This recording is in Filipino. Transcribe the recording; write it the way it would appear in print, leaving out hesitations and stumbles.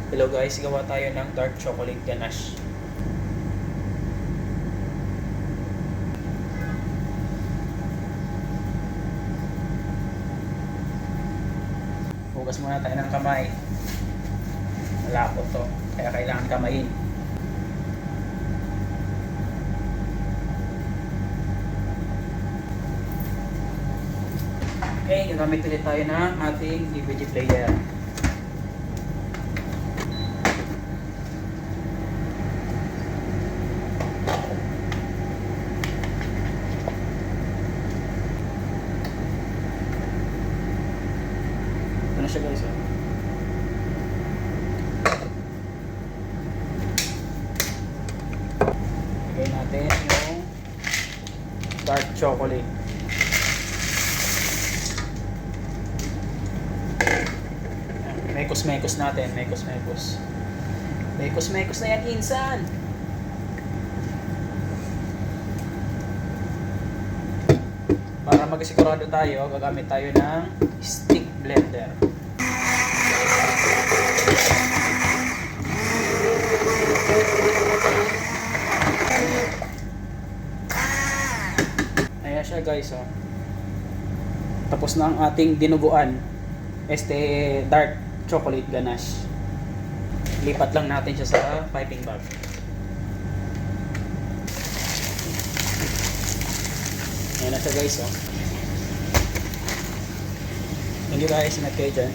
Hello guys, gawa tayo ng dark chocolate ganache. Hugas muna tayo ng kamay. Malapot to, kaya kailangan kamayin. Okay, gagamit ulit tayo ng ating DVD player. Ito na siya guys. Lagay natin yung dark chocolate. Mekos-mekos natin, mekos-mekos. Mekos-mekos na yan, insan. Para magsigurado tayo, gagamit tayo ng stick blender. Ayan siya guys, oh. Tapos na ang ating dinuguan. Dark chocolate ganache. Lipat lang natin siya sa piping bag. Ayan na siya guys, oh. Thank you guys, ingat kayo dyan.